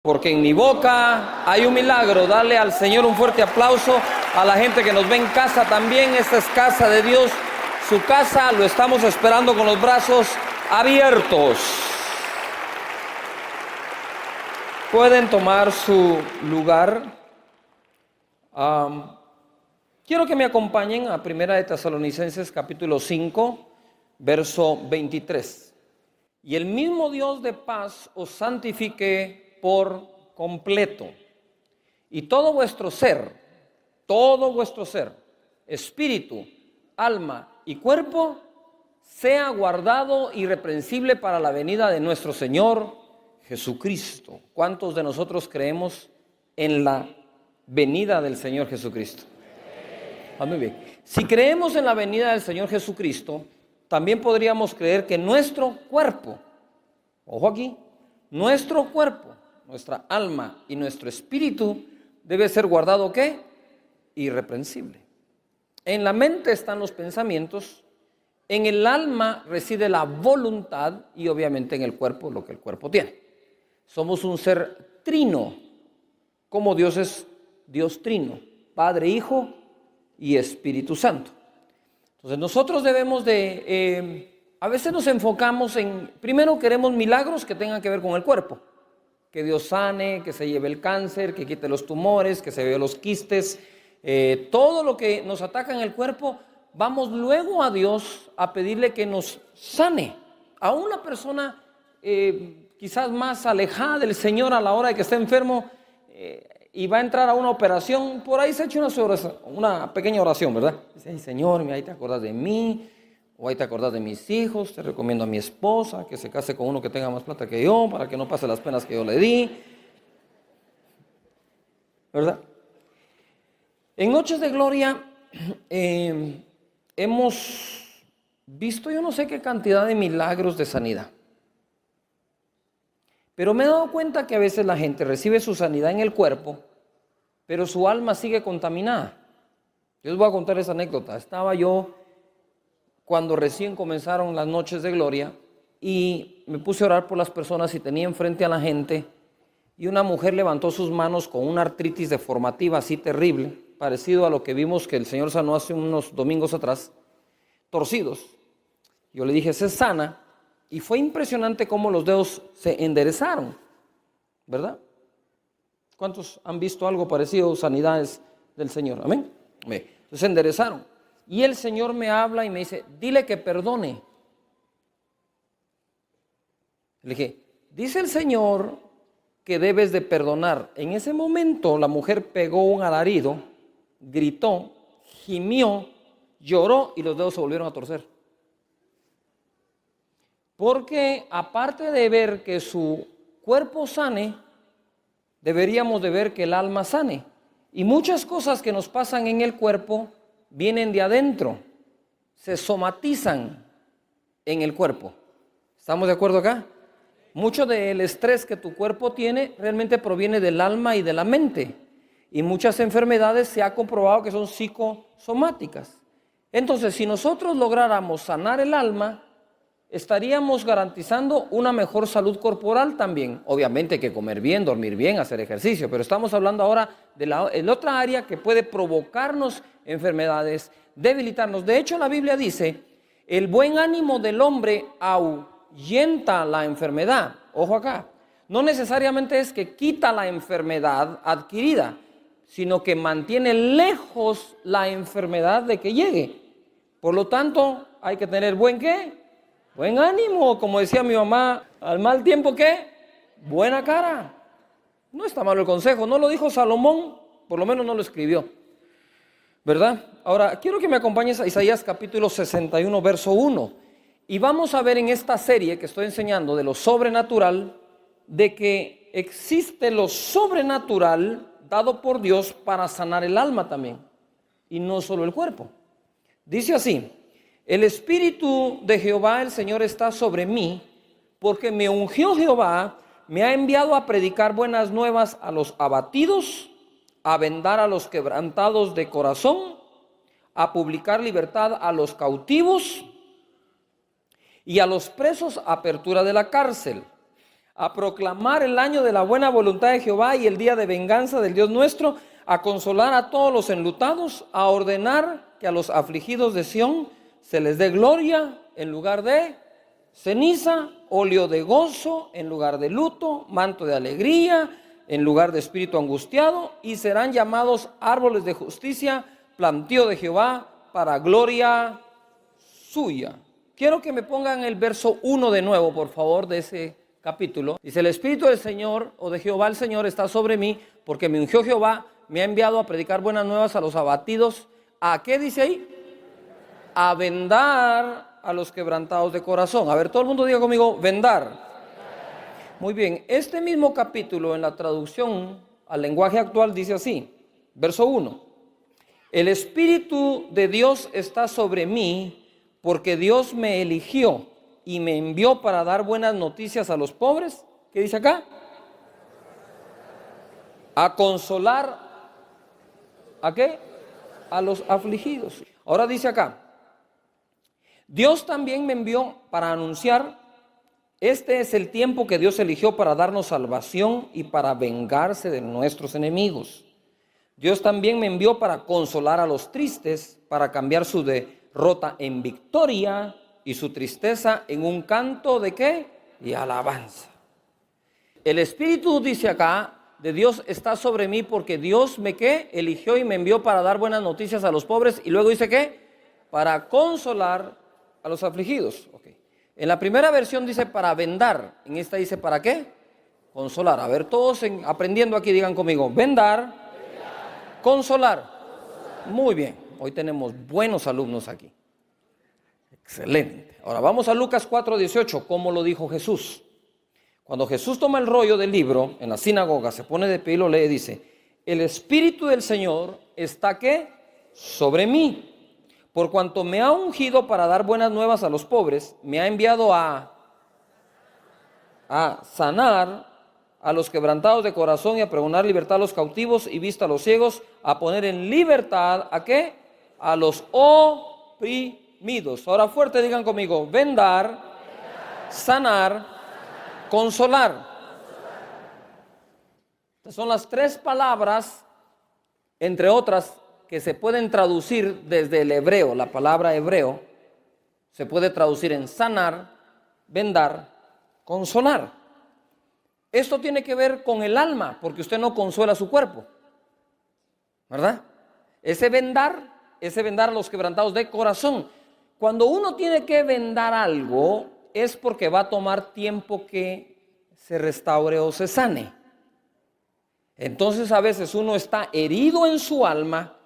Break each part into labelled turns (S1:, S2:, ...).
S1: Porque en mi boca hay un milagro. Dale al Señor un fuerte aplauso. A la gente que nos ve en casa también. Esta es casa de Dios. Su casa, lo estamos esperando con los brazos abiertos. Pueden tomar su lugar. Quiero que me acompañen a 1 de Tesalonicenses capítulo 5, verso 23. Y el mismo Dios de paz os santifique por completo, y todo vuestro ser, espíritu, alma y cuerpo, sea guardado irreprensible para la venida de nuestro Señor Jesucristo. ¿Cuántos de nosotros creemos en la venida del Señor Jesucristo? Muy bien. Si creemos en la venida del Señor Jesucristo, también podríamos creer que nuestro cuerpo, ojo aquí, nuestro cuerpo, nuestra alma y nuestro espíritu debe ser guardado, ¿qué? Irreprensible. En la mente están los pensamientos, en el alma reside la voluntad y obviamente en el cuerpo lo que el cuerpo tiene. Somos un ser trino, como Dios es Dios trino, Padre, Hijo y Espíritu Santo. Entonces nosotros debemos a veces nos enfocamos primero queremos milagros que tengan que ver con el cuerpo. Que Dios sane, que se lleve el cáncer, que quite los tumores, que se lleve los quistes, todo lo que nos ataca en el cuerpo, vamos luego a Dios a pedirle que nos sane. A una persona quizás más alejada del Señor a la hora de que esté enfermo y va a entrar a una operación, por ahí se echa una pequeña oración, ¿verdad? Dice, ay, Señor, ahí te acuerdas de mí, o ahí te acordás de mis hijos, te recomiendo a mi esposa que se case con uno que tenga más plata que yo, para que no pase las penas que yo le di, ¿verdad? En Noches de Gloria hemos visto yo no sé qué cantidad de milagros de sanidad, pero me he dado cuenta que a veces la gente recibe su sanidad en el cuerpo, pero su alma sigue contaminada. Yo les voy a contar esa anécdota. Estaba yo cuando recién comenzaron las Noches de Gloria y me puse a orar por las personas y tenía enfrente a la gente y una mujer levantó sus manos con una artritis deformativa así terrible, parecido a lo que vimos que el Señor sanó hace unos domingos atrás, torcidos. Yo le dije, se sana, y fue impresionante cómo los dedos se enderezaron, ¿verdad? ¿Cuántos han visto algo parecido, sanidades del Señor? Amén. Entonces se enderezaron. Y el Señor me habla y me dice, dile que perdone. Le dije, dice el Señor que debes de perdonar. En ese momento la mujer pegó un alarido, gritó, gimió, lloró y los dedos se volvieron a torcer. Porque aparte de ver que su cuerpo sane, deberíamos de ver que el alma sane. Y muchas cosas que nos pasan en el cuerpo vienen de adentro, se somatizan en el cuerpo. ¿Estamos de acuerdo acá? Mucho del estrés que tu cuerpo tiene realmente proviene del alma y de la mente. Y muchas enfermedades se ha comprobado que son psicosomáticas. Entonces, si nosotros lográramos sanar el alma, estaríamos garantizando una mejor salud corporal también. Obviamente hay que comer bien, dormir bien, hacer ejercicio, pero estamos hablando ahora de la otra área que puede provocarnos enfermedades, debilitarnos. De hecho, la Biblia dice, el buen ánimo del hombre ahuyenta la enfermedad. Ojo acá, no necesariamente es que quita la enfermedad adquirida, sino que mantiene lejos la enfermedad de que llegue. Por lo tanto, hay que tener ¿qué? Buen ánimo, como decía mi mamá, al mal tiempo, ¿qué? Buena cara. No está malo el consejo, no lo dijo Salomón, por lo menos no lo escribió, ¿verdad? Ahora, quiero que me acompañes a Isaías capítulo 61, verso 1. Y vamos a ver en esta serie que estoy enseñando de lo sobrenatural, de que existe lo sobrenatural dado por Dios para sanar el alma también, y no solo el cuerpo. Dice así, el Espíritu de Jehová el Señor está sobre mí, porque me ungió Jehová, me ha enviado a predicar buenas nuevas a los abatidos, a vendar a los quebrantados de corazón, a publicar libertad a los cautivos y a los presos apertura de la cárcel, a proclamar el año de la buena voluntad de Jehová y el día de venganza del Dios nuestro, a consolar a todos los enlutados, a ordenar que a los afligidos de Sión se les dé gloria en lugar de ceniza, óleo de gozo en lugar de luto, manto de alegría en lugar de espíritu angustiado, y serán llamados árboles de justicia, plantío de Jehová para gloria suya. Quiero que me pongan el verso 1 de nuevo, por favor, de ese capítulo. Dice: el Espíritu del Señor, o de Jehová el Señor, está sobre mí, porque me ungió Jehová, me ha enviado a predicar buenas nuevas a los abatidos. ¿A qué dice ahí? A vendar a los quebrantados de corazón. A ver, todo el mundo diga conmigo, vendar. Muy bien, este mismo capítulo en la traducción al lenguaje actual dice así, verso 1. El Espíritu de Dios está sobre mí, porque Dios me eligió y me envió para dar buenas noticias a los pobres. ¿Qué dice acá? A consolar, ¿a qué? A los afligidos. Ahora dice acá, Dios también me envió para anunciar: este es el tiempo que Dios eligió para darnos salvación y para vengarse de nuestros enemigos. Dios también me envió para consolar a los tristes, para cambiar su derrota en victoria y su tristeza en un canto de ¿qué? Y alabanza. El Espíritu, dice acá, de Dios está sobre mí, porque Dios me ¿qué? Eligió y me envió para dar buenas noticias a los pobres. Y luego dice ¿qué? Para consolar a los afligidos. Okay. En la primera versión dice para vendar, en esta dice ¿para qué? Consolar. A ver, todos aprendiendo aquí, digan conmigo, vendar, consolar. Muy bien, hoy tenemos buenos alumnos aquí. Excelente. Ahora vamos a Lucas 4:18, como lo dijo Jesús. Cuando Jesús toma el rollo del libro en la sinagoga, se pone de pie y lo lee, dice: el Espíritu del Señor está ¿qué? Sobre mí, por cuanto me ha ungido para dar buenas nuevas a los pobres, me ha enviado a sanar a los quebrantados de corazón y a pregonar libertad a los cautivos y vista a los ciegos, a poner en libertad ¿a qué? A los oprimidos. Ahora fuerte digan conmigo, vendar, sanar, consolar. Estas son las tres palabras, entre otras, que se pueden traducir desde el hebreo. La palabra hebreo se puede traducir en sanar, vendar, consolar. Esto tiene que ver con el alma, porque usted no consuela su cuerpo, ¿verdad? Ese vendar a los quebrantados de corazón. Cuando uno tiene que vendar algo, es porque va a tomar tiempo que se restaure o se sane. Entonces a veces uno está herido en su alma,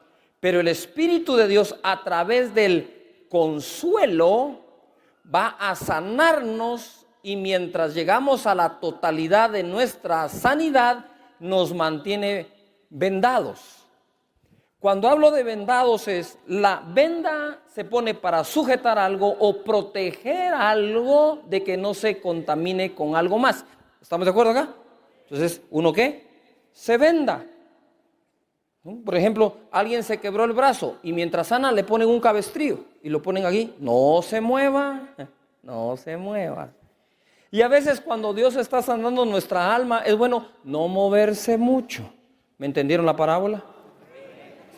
S1: pero el Espíritu de Dios, a través del consuelo, va a sanarnos, y mientras llegamos a la totalidad de nuestra sanidad, nos mantiene vendados. Cuando hablo de vendados, es la venda se pone para sujetar algo o proteger algo de que no se contamine con algo más. ¿Estamos de acuerdo acá? Entonces, ¿uno qué? Se venda. Por ejemplo, alguien se quebró el brazo y mientras sana le ponen un cabestrillo y lo ponen aquí. No se mueva, no se mueva. Y a veces cuando Dios está sanando nuestra alma, es bueno no moverse mucho. ¿Me entendieron la parábola?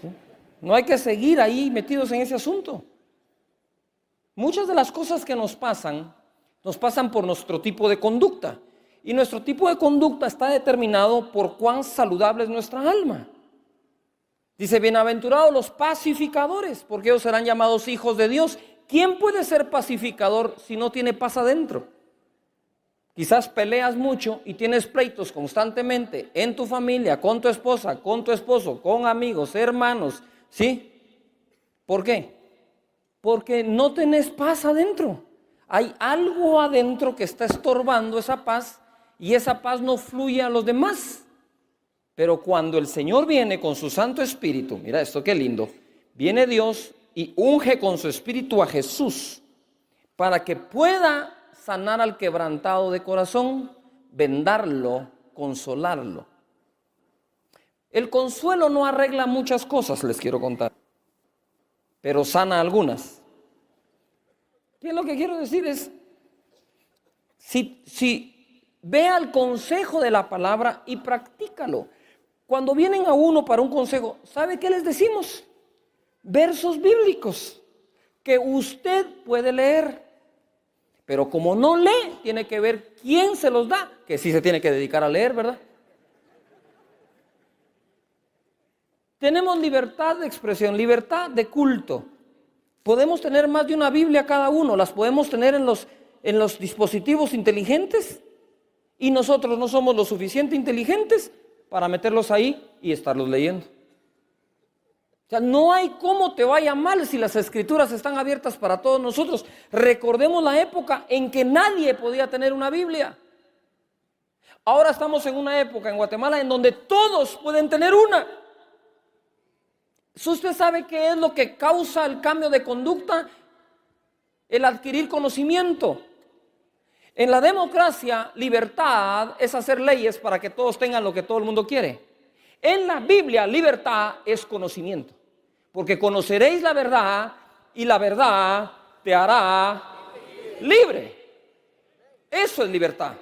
S1: ¿Sí? No hay que seguir ahí metidos en ese asunto. Muchas de las cosas que nos pasan por nuestro tipo de conducta. Y nuestro tipo de conducta está determinado por cuán saludable es nuestra alma. Dice, bienaventurados los pacificadores, porque ellos serán llamados hijos de Dios. ¿Quién puede ser pacificador si no tiene paz adentro? Quizás peleas mucho y tienes pleitos constantemente en tu familia, con tu esposa, con tu esposo, con amigos, hermanos, ¿sí? ¿Por qué? Porque no tenés paz adentro. Hay algo adentro que está estorbando esa paz y esa paz no fluye a los demás. Pero cuando el Señor viene con su Santo Espíritu, mira esto qué lindo, viene Dios y unge con su Espíritu a Jesús para que pueda sanar al quebrantado de corazón, vendarlo, consolarlo. El consuelo no arregla muchas cosas, les quiero contar, pero sana algunas. ¿Qué es lo que quiero decir? Es, si Ve al consejo de la palabra y practícalo. Cuando vienen a uno para un consejo, ¿sabe qué les decimos? Versos bíblicos que usted puede leer. Pero como no lee, tiene que ver quién se los da, que sí se tiene que dedicar a leer, ¿verdad? Tenemos libertad de expresión, libertad de culto. Podemos tener más de una Biblia cada uno, las podemos tener en los dispositivos inteligentes y nosotros no somos lo suficiente inteligentes para meterlos ahí y estarlos leyendo. O sea, no hay cómo te vaya mal si las escrituras están abiertas para todos nosotros. Recordemos la época en que nadie podía tener una Biblia. Ahora estamos en una época en Guatemala en donde todos pueden tener una. ¿Usted sabe qué es lo que causa el cambio de conducta? El adquirir conocimiento. En la democracia, libertad es hacer leyes para que todos tengan lo que todo el mundo quiere. En la Biblia, libertad es conocimiento. Porque conoceréis la verdad y la verdad te hará libre. Eso es libertad.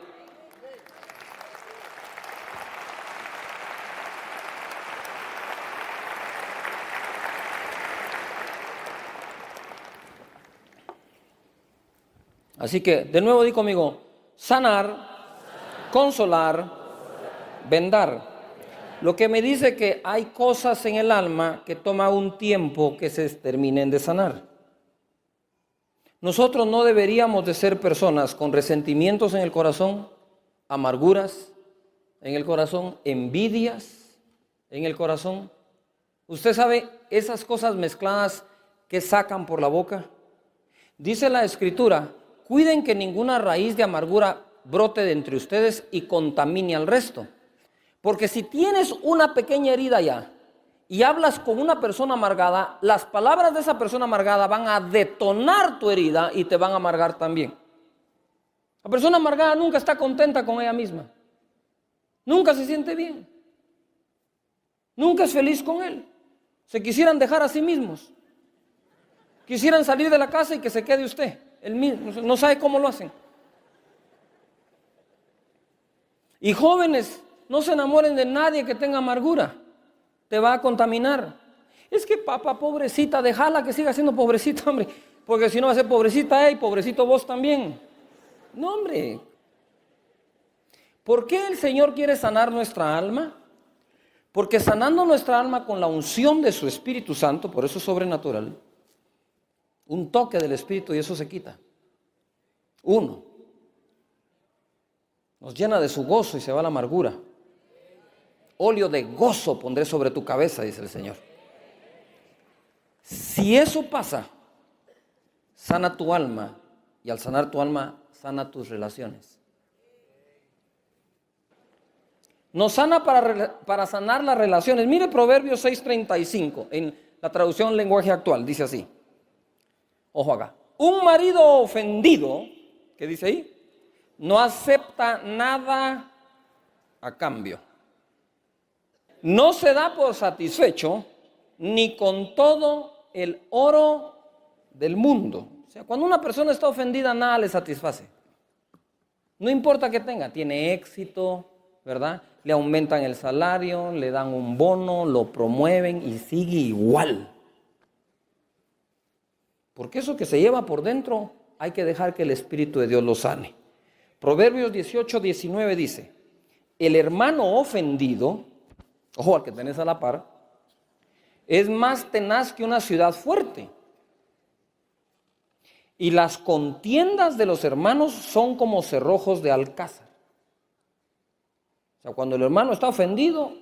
S1: Así que, de nuevo di conmigo, sanar, consolar, vendar. Lo que me dice que hay cosas en el alma que toma un tiempo que se terminen de sanar. Nosotros no deberíamos de ser personas con resentimientos en el corazón, amarguras en el corazón, envidias en el corazón. Usted sabe esas cosas mezcladas que sacan por la boca. Dice la Escritura, cuiden que ninguna raíz de amargura brote de entre ustedes y contamine al resto. Porque si tienes una pequeña herida ya y hablas con una persona amargada, las palabras de esa persona amargada van a detonar tu herida y te van a amargar también. La persona amargada nunca está contenta con ella misma. Nunca se siente bien. Nunca es feliz con él. Se quisieran dejar a sí mismos. Quisieran salir de la casa y que se quede usted. Él mismo, no sabe cómo lo hacen. Y jóvenes, no se enamoren de nadie que tenga amargura. Te va a contaminar. Es que papá, pobrecita, déjala que siga siendo pobrecita, hombre. Porque si no va a ser pobrecita y pobrecito vos también. No, hombre. ¿Por qué el Señor quiere sanar nuestra alma? Porque sanando nuestra alma con la unción de su Espíritu Santo, por eso es sobrenatural, un toque del Espíritu y eso se quita. Uno, nos llena de su gozo y se va la amargura. Óleo de gozo pondré sobre tu cabeza, dice el Señor. Si eso pasa, sana tu alma y al sanar tu alma, sana tus relaciones. Nos sana para sanar las relaciones. Mire Proverbios 6:35 en la traducción lenguaje actual, dice así. Ojo acá. Un marido ofendido, ¿qué dice ahí? No acepta nada a cambio. No se da por satisfecho ni con todo el oro del mundo. O sea, cuando una persona está ofendida, nada le satisface. No importa que tenga, tiene éxito, ¿verdad? Le aumentan el salario, le dan un bono, lo promueven y sigue igual. Porque eso que se lleva por dentro, hay que dejar que el Espíritu de Dios lo sane. Proverbios 18:19 dice, el hermano ofendido, ojo al que tenés a la par, es más tenaz que una ciudad fuerte. Y las contiendas de los hermanos son como cerrojos de alcázar. O sea, cuando el hermano está ofendido,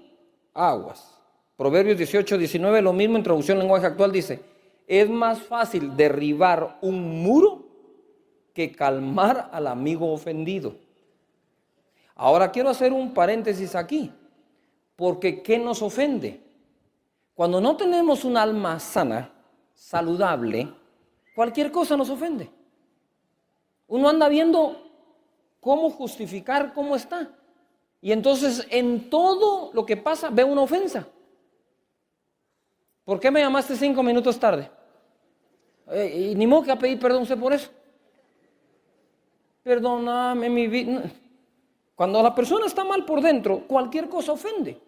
S1: aguas. Proverbios 18:19, lo mismo en traducción lenguaje actual dice, es más fácil derribar un muro que calmar al amigo ofendido. Ahora quiero hacer un paréntesis aquí, porque ¿qué nos ofende? Cuando no tenemos un alma sana, saludable, cualquier cosa nos ofende. Uno anda viendo cómo justificar cómo está. Y entonces en todo lo que pasa ve una ofensa. ¿Por qué me llamaste 5 minutos tarde? Y ni modo que a pedir perdón usted por eso. Perdóname mi vida. Cuando la persona está mal por dentro, cualquier cosa ofende.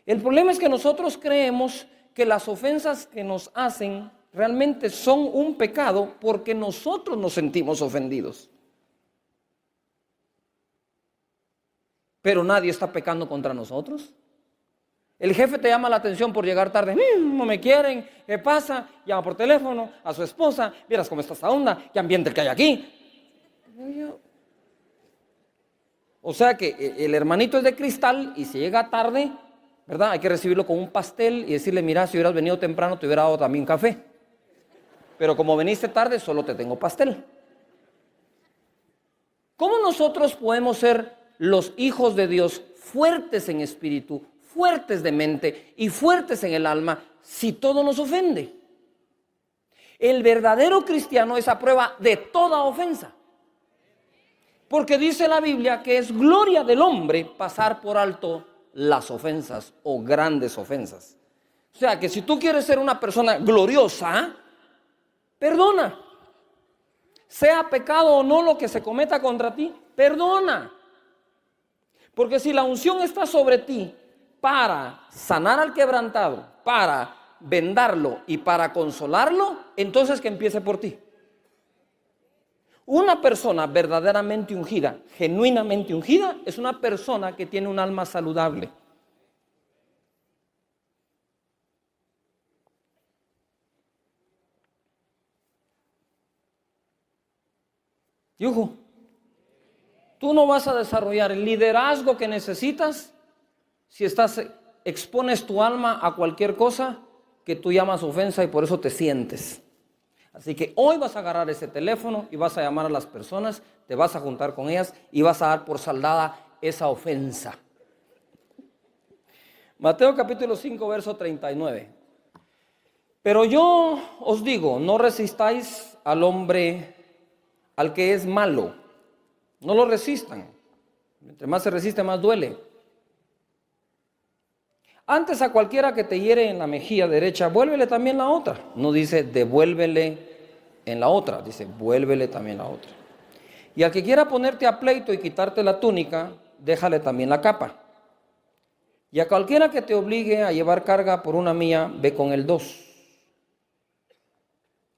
S1: El problema es que nosotros creemos que las ofensas que nos hacen realmente son un pecado porque nosotros nos sentimos ofendidos. Pero nadie está pecando contra nosotros. El jefe te llama la atención por llegar tarde. No me quieren, ¿qué pasa? Llama por teléfono a su esposa. Vieras cómo está esta onda, qué ambiente el que hay aquí. O sea que el hermanito es de cristal y si llega tarde, ¿verdad? Hay que recibirlo con un pastel y decirle, mira, si hubieras venido temprano te hubiera dado también café. Pero como veniste tarde, solo te tengo pastel. ¿Cómo nosotros podemos ser los hijos de Dios fuertes en espíritu, fuertes de mente y fuertes en el alma si todo nos ofende? El verdadero cristiano es a prueba de toda ofensa. Porque dice la Biblia que es gloria del hombre pasar por alto las ofensas o grandes ofensas. O sea que si tú quieres ser una persona gloriosa, perdona. Sea pecado o no lo que se cometa contra ti, perdona. Porque si la unción está sobre ti para sanar al quebrantado, para vendarlo y para consolarlo, entonces que empiece por ti. Una persona verdaderamente ungida, genuinamente ungida, es una persona que tiene un alma saludable. Yujo, tú no vas a desarrollar el liderazgo que necesitas si expones tu alma a cualquier cosa que tú llamas ofensa y por eso te sientes. Así que hoy vas a agarrar ese teléfono y vas a llamar a las personas, te vas a juntar con ellas y vas a dar por saldada esa ofensa. Mateo capítulo 5, verso 39. Pero yo os digo, no resistáis al hombre, al que es malo. No lo resistan. Entre más se resiste, más duele. Antes a cualquiera que te hiere en la mejilla derecha, vuélvele también la otra. No dice devuélvele en la otra, dice vuélvele también la otra. Y al que quiera ponerte a pleito y quitarte la túnica, déjale también la capa. Y a cualquiera que te obligue a llevar carga por una milla, ve con el 2.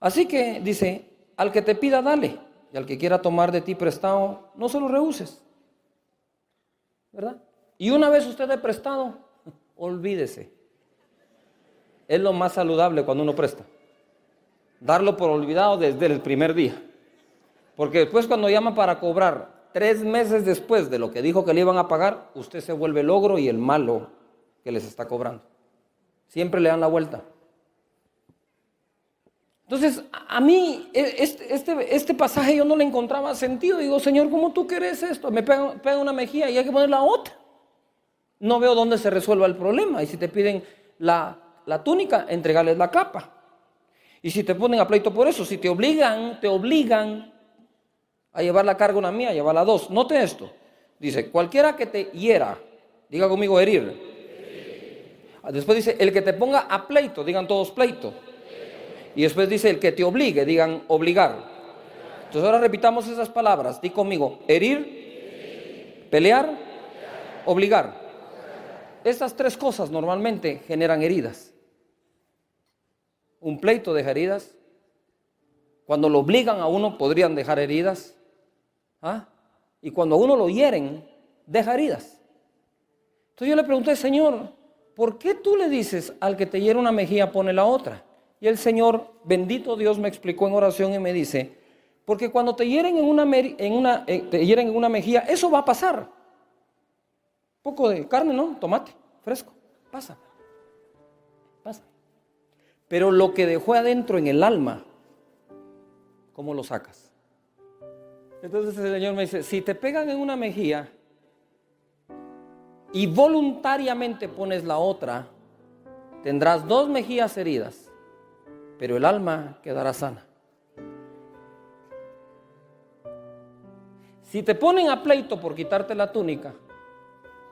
S1: Así que dice, al que te pida, dale. Y al que quiera tomar de ti prestado, no se lo rehuses. ¿Verdad? Y una vez usted dé prestado, olvídese. Es lo más saludable cuando uno presta. Darlo por olvidado desde el primer día. Porque después cuando llama para cobrar 3 meses después de lo que dijo que le iban a pagar, usted se vuelve el ogro y el malo que les está cobrando. Siempre le dan la vuelta. Entonces, a mí este pasaje yo no le encontraba sentido. Digo, Señor, ¿cómo tú querés esto? Me pega una mejilla y hay que poner la otra. No veo dónde se resuelva el problema. Y si te piden la túnica, entregales la capa. Y si te ponen a pleito por eso, si te obligan a llevar la carga una mía, llevarla 2. Note esto. Dice, cualquiera que te hiera, diga conmigo herir. Después dice, el que te ponga a pleito, digan todos pleito. Y después dice, el que te obligue, digan obligar. Entonces ahora repitamos esas palabras. Di conmigo, herir, pelear, obligar. Estas 3 cosas normalmente generan heridas. Un pleito deja heridas. Cuando lo obligan a uno, podrían dejar heridas. Y cuando a uno lo hieren, deja heridas. Entonces yo le pregunté, Señor, ¿por qué tú le dices al que te hiere una mejilla, pone la otra? Y el Señor, bendito Dios, me explicó en oración y me dice, porque cuando te hieren en una mejilla, eso va a pasar. Un poco de carne, ¿no? Tomate, fresco, pasa. Pero lo que dejó adentro en el alma, ¿cómo lo sacas? Entonces el Señor me dice, si te pegan en una mejilla y voluntariamente pones la otra, tendrás 2 mejillas heridas, pero el alma quedará sana. Si te ponen a pleito por quitarte la túnica,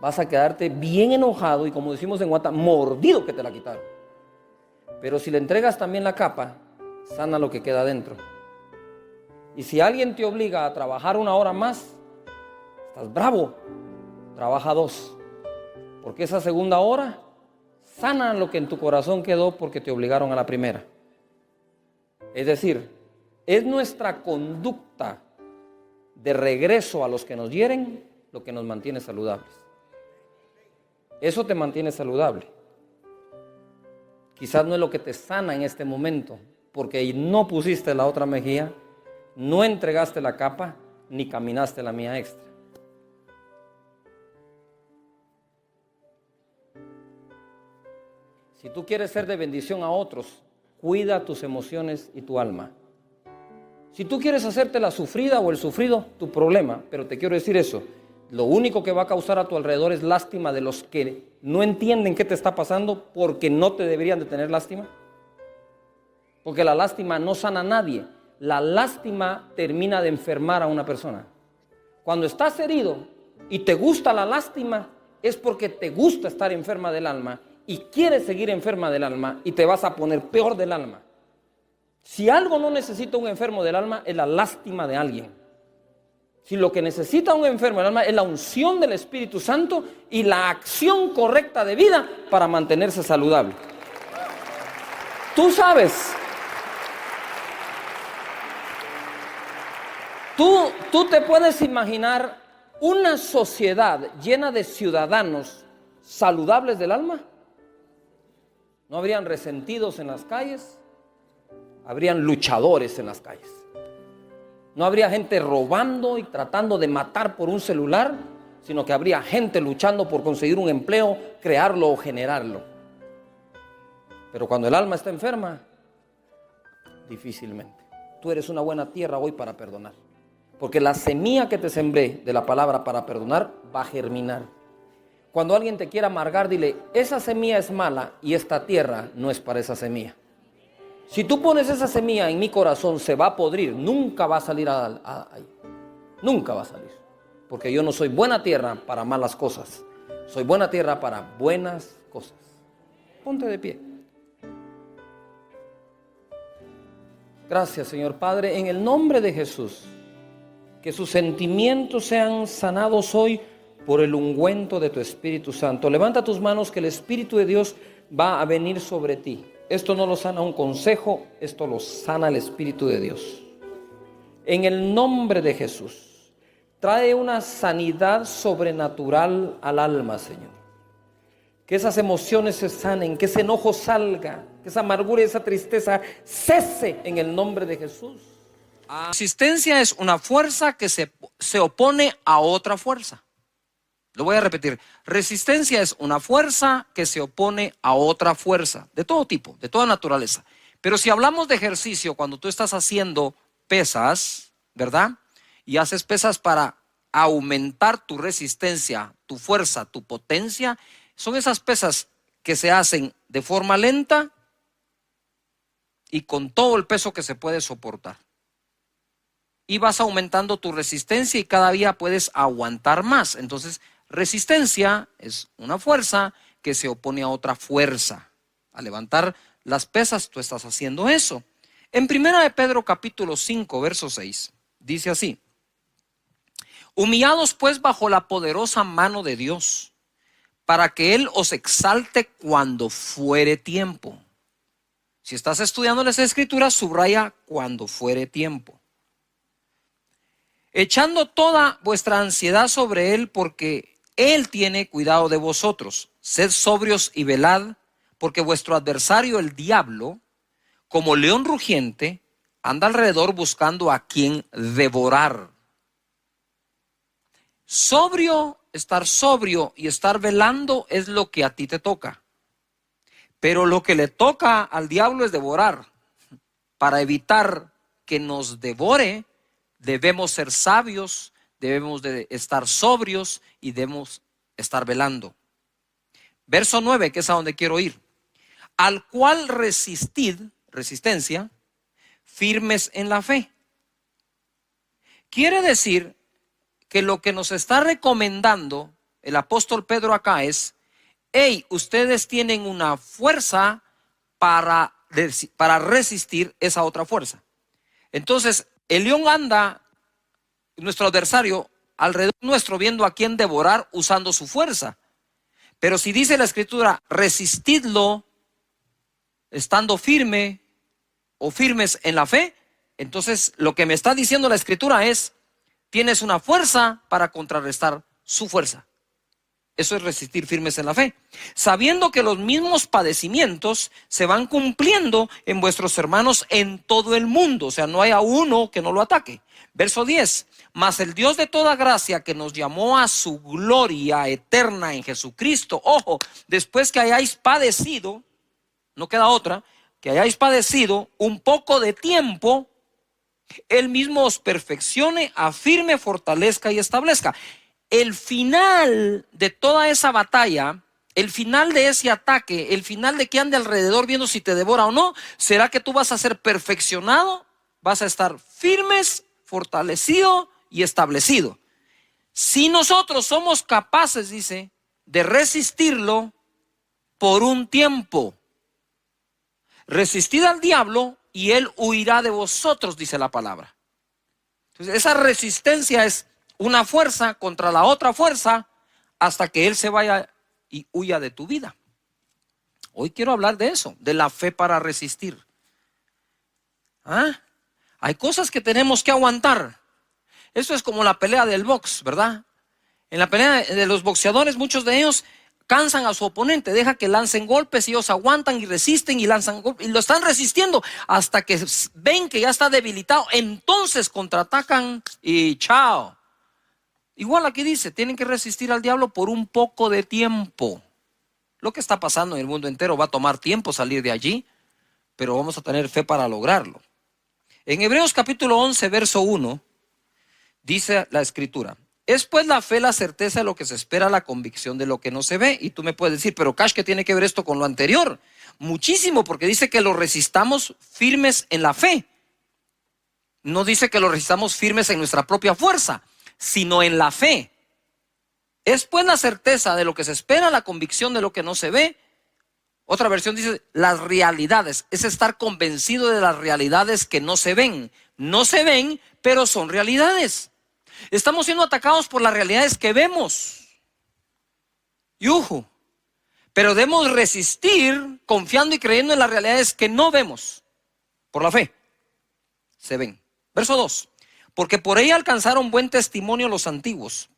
S1: vas a quedarte bien enojado y, como decimos en Guata, mordido que te la quitaron. Pero si le entregas también la capa, sana lo que queda adentro. Y si alguien te obliga a trabajar 1 hora más, estás bravo. trabaja 2, porque esa segunda hora sana lo que en tu corazón quedó porque te obligaron a la primera. Es decir, es nuestra conducta de regreso a los que nos hieren lo que nos mantiene saludables. Eso te mantiene saludable. Quizás no es lo que te sana en este momento, porque no pusiste la otra mejilla, no entregaste la capa, ni caminaste la mía extra. Si tú quieres ser de bendición a otros, cuida tus emociones y tu alma. Si tú quieres hacerte la sufrida o el sufrido, tu problema, pero te quiero decir eso, lo único que va a causar a tu alrededor es lástima de los que no entienden qué te está pasando porque no te deberían de tener lástima. Porque la lástima no sana a nadie. La lástima termina de enfermar a una persona. Cuando estás herido y te gusta la lástima, es porque te gusta estar enferma del alma y quieres seguir enferma del alma y te vas a poner peor del alma. Si algo no necesita un enfermo del alma es la lástima de alguien. Si lo que necesita un enfermo del alma es la unción del Espíritu Santo y la acción correcta de vida para mantenerse saludable. Tú sabes, tú te puedes imaginar una sociedad llena de ciudadanos saludables del alma. No habrían resentidos en las calles, habrían luchadores en las calles. No habría gente robando y tratando de matar por un celular, sino que habría gente luchando por conseguir un empleo, crearlo o generarlo. Pero cuando el alma está enferma, difícilmente. Tú eres una buena tierra hoy para perdonar. Porque la semilla que te sembré de la palabra para perdonar va a germinar. Cuando alguien te quiera amargar, dile, esa semilla es mala y esta tierra no es para esa semilla. Si tú pones esa semilla en mi corazón, se va a podrir, nunca va a salir ahí. Nunca va a salir. Porque yo no soy buena tierra para malas cosas. Soy buena tierra para buenas cosas. Ponte de pie. Gracias, Señor Padre, en el nombre de Jesús. Que sus sentimientos sean sanados hoy por el ungüento de tu Espíritu Santo. Levanta tus manos que el Espíritu de Dios va a venir sobre ti. Esto no lo sana un consejo, esto lo sana el Espíritu de Dios. En el nombre de Jesús, trae una sanidad sobrenatural al alma, Señor. Que esas emociones se sanen, que ese enojo salga, que esa amargura y esa tristeza cese en el nombre de Jesús. Resistencia es una fuerza que se opone a otra fuerza. Lo voy a repetir. Resistencia es una fuerza que se opone a otra fuerza, de todo tipo, de toda naturaleza. Pero si hablamos de ejercicio, cuando tú estás haciendo pesas, ¿verdad? Y haces pesas para aumentar tu resistencia, tu fuerza, tu potencia, son esas pesas que se hacen de forma lenta y con todo el peso que se puede soportar. Y vas aumentando tu resistencia y cada día puedes aguantar más. Entonces, resistencia es una fuerza que se opone a otra fuerza. Al levantar las pesas, tú estás haciendo eso. En 1 de Pedro capítulo 5, verso 6, dice así: humillados pues bajo la poderosa mano de Dios, para que Él os exalte cuando fuere tiempo. Si estás estudiando las Escrituras, subraya cuando fuere tiempo. Echando toda vuestra ansiedad sobre Él, porque Él tiene cuidado de vosotros. Sed sobrios y velad, porque vuestro adversario, el diablo, como león rugiente, anda alrededor buscando a quien devorar. Estar sobrio y estar velando es lo que a ti te toca. Pero lo que le toca al diablo es devorar. Para evitar que nos devore, debemos ser sabios, debemos de estar sobrios y debemos estar velando. Verso 9, que es a donde quiero ir. Al cual resistid, resistencia, firmes en la fe. Quiere decir que lo que nos está recomendando el apóstol Pedro acá es: hey, ustedes tienen una fuerza para resistir esa otra fuerza. Entonces, el león anda, nuestro adversario,
S2: alrededor nuestro viendo a quién devorar usando su fuerza. Pero si dice la Escritura, resistidlo estando firme o firmes en la fe, entonces lo que me está diciendo la Escritura es, tienes una fuerza para contrarrestar su fuerza. Eso es resistir firmes en la fe, sabiendo que los mismos padecimientos se van cumpliendo en vuestros hermanos en todo el mundo. O sea, no hay a uno que no lo ataque. Verso 10, mas el Dios de toda gracia, que nos llamó a su gloria eterna en Jesucristo. Ojo, después que hayáis padecido, no queda otra, que hayáis padecido un poco de tiempo, Él mismo os perfeccione, afirme, fortalezca y establezca. El final de toda esa batalla, el final de ese ataque, el final de que ande alrededor viendo si te devora o no, será que tú vas a ser perfeccionado, vas a estar firmes, fortalecido y establecido. Si nosotros somos capaces, dice, de resistirlo por un tiempo, resistid al diablo y él huirá de vosotros, dice la palabra. Entonces, esa resistencia es una fuerza contra la otra fuerza hasta que él se vaya y huya de tu vida. Hoy quiero hablar de eso, de la fe para resistir. Hay cosas que tenemos que aguantar. Eso es como la pelea del box, ¿verdad? En la pelea de los boxeadores, muchos de ellos cansan a su oponente, deja que lancen golpes y ellos aguantan y resisten y lanzan golpes y lo están resistiendo hasta que ven que ya está debilitado. Entonces contraatacan y chao. Igual aquí dice, tienen que resistir al diablo por un poco de tiempo. Lo que está pasando en el mundo entero va a tomar tiempo salir de allí, pero vamos a tener fe para lograrlo. En Hebreos capítulo 11, verso 1, dice la Escritura, es pues la fe la certeza de lo que se espera, la convicción de lo que no se ve. Y tú me puedes decir, pero Cash, ¿qué tiene que ver esto con lo anterior? Muchísimo, porque dice que lo resistamos firmes en la fe. No dice que lo resistamos firmes en nuestra propia fuerza, sino en la fe. Es pues la certeza de lo que se espera, la convicción de lo que no se ve. Otra versión dice las realidades, es estar convencido de las realidades que no se ven. No se ven, pero son realidades. Estamos siendo atacados por las realidades que vemos. Pero debemos resistir confiando y creyendo en las realidades que no vemos. Por la fe se ven. Verso 2, porque por ella alcanzaron buen testimonio los antiguos.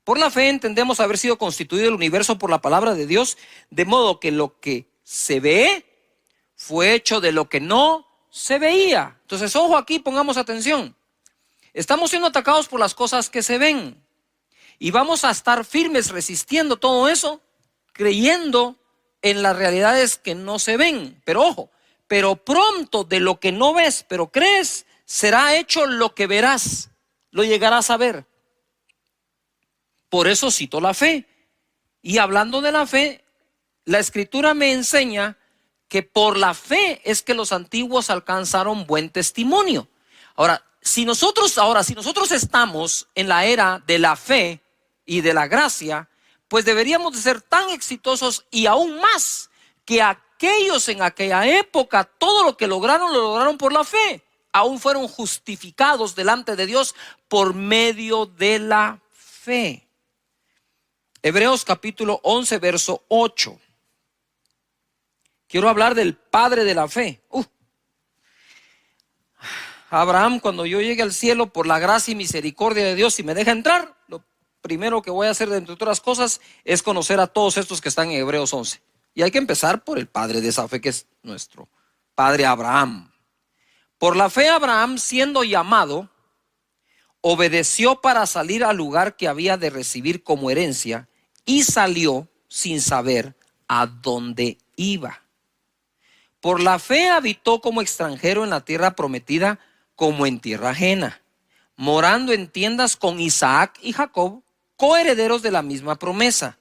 S2: Por la fe entendemos haber sido constituido el universo por la palabra de Dios, de modo que lo que se ve fue hecho de lo que no se veía. Entonces, ojo aquí, pongamos atención. Estamos siendo atacados por las cosas que se ven y vamos a estar firmes resistiendo todo eso, creyendo en las realidades que no se ven. Pero ojo, pero pronto de lo que no ves, pero crees, será hecho lo que verás, lo llegarás a ver. Por eso cito la fe. Y hablando de la fe, la Escritura me enseña que por la fe es que los antiguos alcanzaron buen testimonio. Ahora, si nosotros estamos en la era de la fe y de la gracia, pues deberíamos de ser tan exitosos y aún más que aquellos en aquella época, todo lo que lograron, lo lograron por la fe. Aún fueron justificados delante de Dios por medio de la fe. Hebreos capítulo 11, verso 8. Quiero hablar del padre de la fe. Abraham, cuando yo llegue al cielo por la gracia y misericordia de Dios, si me deja entrar, lo primero que voy a hacer, entre otras cosas, es conocer a todos estos que están en Hebreos 11. Y hay que empezar por el padre de esa fe, que es nuestro padre Abraham. Por la fe Abraham, siendo llamado, obedeció para salir al lugar que había de recibir como herencia y salió sin saber a dónde iba. Por la fe habitó como extranjero en la tierra prometida, como en tierra ajena, morando en tiendas con Isaac y Jacob, coherederos de la misma promesa,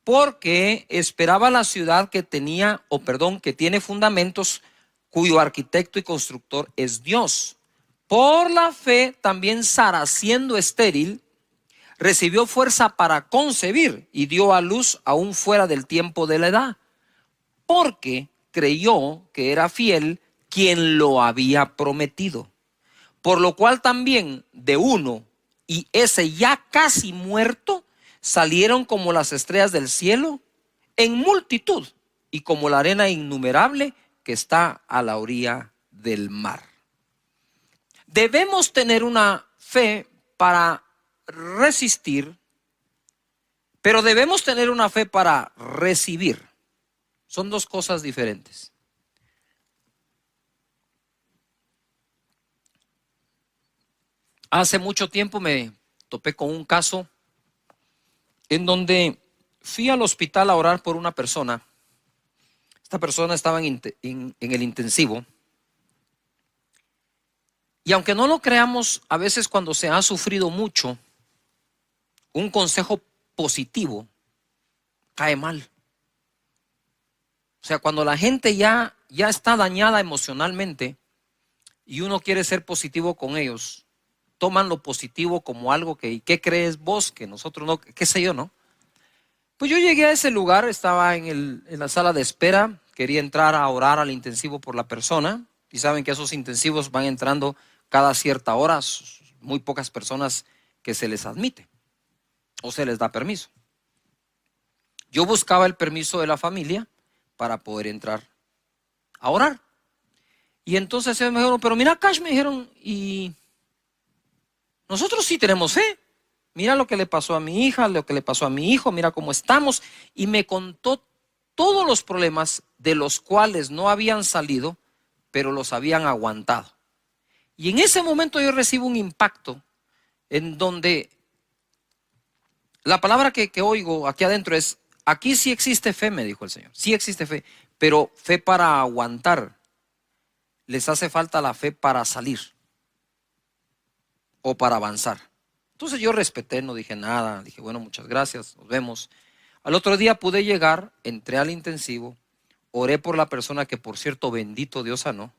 S2: porque esperaba la ciudad que tiene fundamentos, cuyo arquitecto y constructor es Dios. Por la fe también Sara, siendo estéril, recibió fuerza para concebir y dio a luz aún fuera del tiempo de la edad, porque creyó que era fiel quien lo había prometido. Por lo cual también de uno y ese ya casi muerto, salieron como las estrellas del cielo en multitud y como la arena innumerable que está a la orilla del mar. Debemos tener una fe para resistir, pero debemos tener una fe para recibir. Son dos cosas diferentes. Hace mucho tiempo me topé con un caso en donde fui al hospital a orar por una persona. Esta persona estaba en el intensivo. Y aunque no lo creamos, a veces cuando se ha sufrido mucho, un consejo positivo cae mal. O sea, cuando la gente ya está dañada emocionalmente y uno quiere ser positivo con ellos, toman lo positivo como algo que, ¿qué crees vos? Que nosotros no, qué sé yo, ¿no? Pues yo llegué a ese lugar, estaba en la sala de espera, quería entrar a orar al intensivo por la persona, y saben que esos intensivos van entrando cada cierta hora, muy pocas personas que se les admite o se les da permiso. Yo buscaba el permiso de la familia para poder entrar a orar. Y entonces ellos me dijeron, pero mira, Cash, me dijeron, y nosotros sí tenemos fe. Mira lo que le pasó a mi hija, lo que le pasó a mi hijo, mira cómo estamos. Y me contó todos los problemas de los cuales no habían salido, pero los habían aguantado. Y en ese momento yo recibo un impacto en donde la palabra que oigo aquí adentro es, aquí sí existe fe, me dijo el Señor, sí existe fe, pero fe para aguantar. Les hace falta la fe para salir o para avanzar. Entonces yo respeté, no dije nada, dije, bueno, muchas gracias, nos vemos. Al otro día pude llegar, entré al intensivo, oré por la persona que, por cierto, bendito Dios sanó.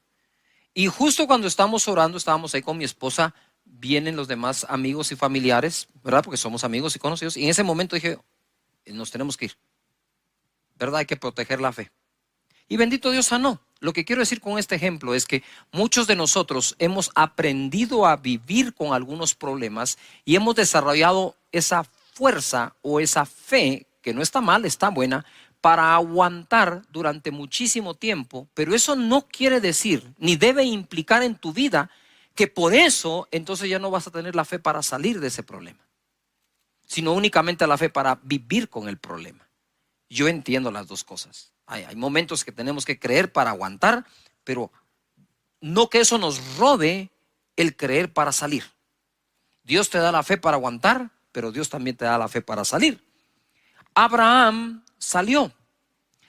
S2: Y justo cuando estábamos orando, estábamos ahí con mi esposa, vienen los demás amigos y familiares, ¿verdad? Porque somos amigos y conocidos. Y en ese momento dije, nos tenemos que ir, ¿verdad? Hay que proteger la fe. Y bendito Dios sanó. Lo que quiero decir con este ejemplo es que muchos de nosotros hemos aprendido a vivir con algunos problemas y hemos desarrollado esa fuerza o esa fe, que no está mal, está buena, para aguantar durante muchísimo tiempo, pero eso no quiere decir, ni debe implicar en tu vida, que por eso entonces ya no vas a tener la fe para salir de ese problema, sino únicamente la fe para vivir con el problema. Yo entiendo las dos cosas. Hay momentos que tenemos que creer para aguantar, pero no que eso nos robe el creer para salir. Dios te da la fe para aguantar, pero Dios también te da la fe para salir. Abraham salió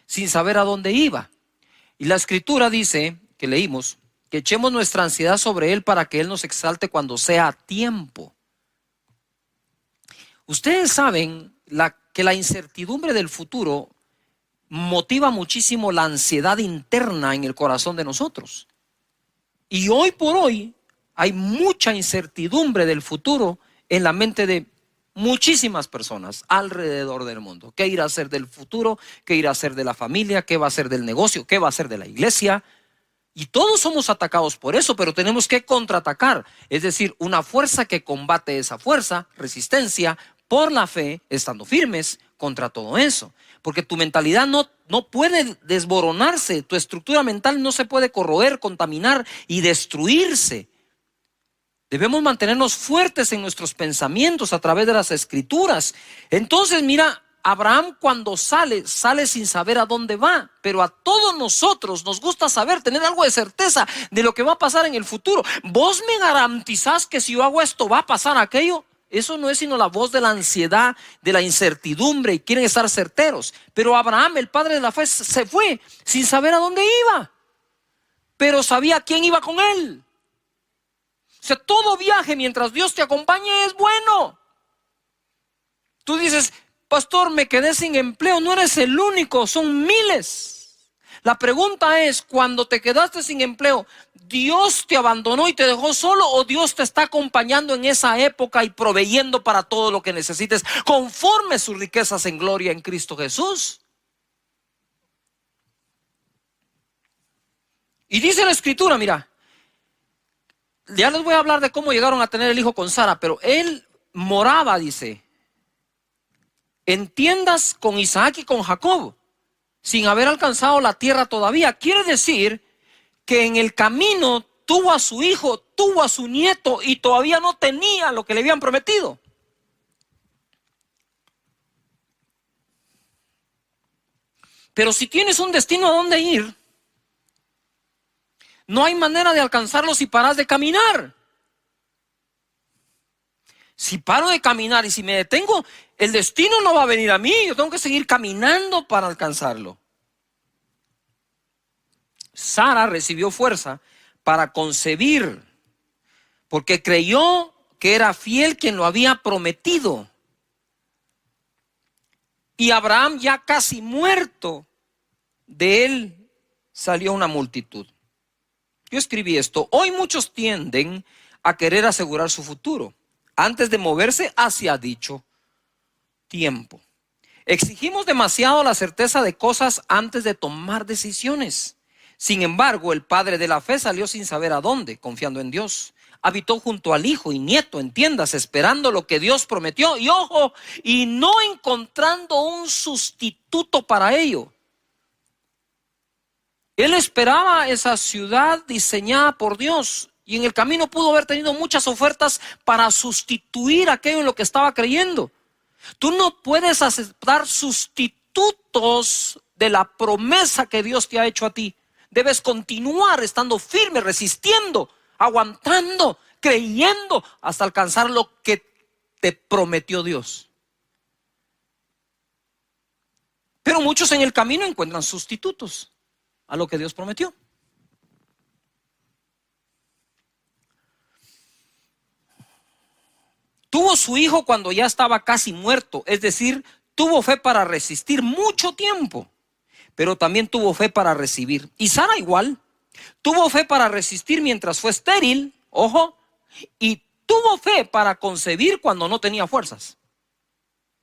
S2: sin saber a dónde iba. Y la escritura dice, que leímos, que echemos nuestra ansiedad sobre él para que él nos exalte cuando sea tiempo. Ustedes saben que la incertidumbre del futuro motiva muchísimo la ansiedad interna en el corazón de nosotros. Y hoy por hoy hay mucha incertidumbre del futuro en la mente de muchísimas personas alrededor del mundo. ¿Qué irá a ser del futuro? ¿Qué irá a ser de la familia? ¿Qué va a ser del negocio? ¿Qué va a ser de la iglesia? Y todos somos atacados por eso, pero tenemos que contraatacar. Es decir, una fuerza que combate esa fuerza, resistencia, por la fe, estando firmes contra todo eso. Porque tu mentalidad no puede desboronarse, tu estructura mental no se puede corroer, contaminar y destruirse. Debemos mantenernos fuertes en nuestros pensamientos a través de las escrituras. Entonces, mira, Abraham cuando sale sin saber a dónde va, pero a todos nosotros nos gusta saber, tener algo de certeza de lo que va a pasar en el futuro. ¿Vos me garantizás que si yo hago esto va a pasar aquello? Eso no es sino la voz de la ansiedad, de la incertidumbre, y quieren estar certeros. Pero Abraham, el padre de la fe, se fue sin saber a dónde iba, pero sabía quién iba con él. O sea, todo viaje mientras Dios te acompañe es bueno. Tú dices, pastor, me quedé sin empleo. No eres el único, son miles. La pregunta es, cuando te quedaste sin empleo, ¿Dios te abandonó y te dejó solo, o Dios te está acompañando en esa época y proveyendo para todo lo que necesites conforme sus riquezas en gloria en Cristo Jesús? Y dice la escritura, mira, ya les voy a hablar de cómo llegaron a tener el hijo con Sara, pero él moraba, dice, en tiendas con Isaac y con Jacob, sin haber alcanzado la tierra todavía. Quiere decir que en el camino tuvo a su hijo, tuvo a su nieto y todavía no tenía lo que le habían prometido. Pero si tienes un destino a dónde ir, no hay manera de alcanzarlo si paras de caminar. Si paro de caminar y si me detengo, el destino no va a venir a mí. Yo tengo que seguir caminando para alcanzarlo. Sara recibió fuerza para concebir, porque creyó que era fiel quien lo había prometido. Y Abraham, ya casi muerto, de él salió una multitud. Yo escribí esto: hoy muchos tienden a querer asegurar su futuro antes de moverse hacia dicho tiempo. Exigimos demasiado la certeza de cosas antes de tomar decisiones. Sin embargo, el padre de la fe salió sin saber a dónde, confiando en Dios. Habitó junto al hijo y nieto en tiendas, esperando lo que Dios prometió. Y ojo, y no encontrando un sustituto para ello. Él esperaba esa ciudad diseñada por Dios. Y en el camino pudo haber tenido muchas ofertas para sustituir aquello en lo que estaba creyendo. Tú no puedes aceptar sustitutos de la promesa que Dios te ha hecho a ti. Debes continuar estando firme, resistiendo, aguantando, creyendo hasta alcanzar lo que te prometió Dios. Pero muchos en el camino encuentran sustitutos a lo que Dios prometió. Tuvo su hijo cuando ya estaba casi muerto, es decir, tuvo fe para resistir mucho tiempo, pero también tuvo fe para recibir. Y Sara igual, tuvo fe para resistir mientras fue estéril, ojo, y tuvo fe para concebir cuando no tenía fuerzas.